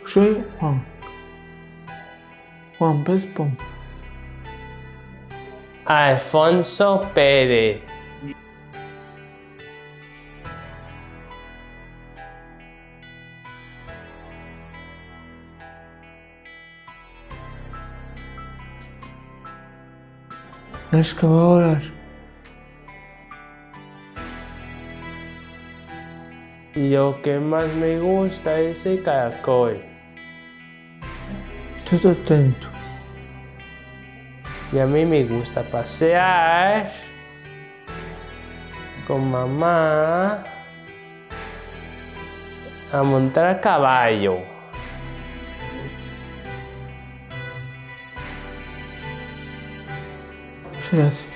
Soy Juan. Juan Pez Pom. Alfonso Pérez. Excavadoras. Y lo que más me gusta es el caracol. Todo atento. Y a mí me gusta pasear con mamá a montar a caballo. Muchas gracias.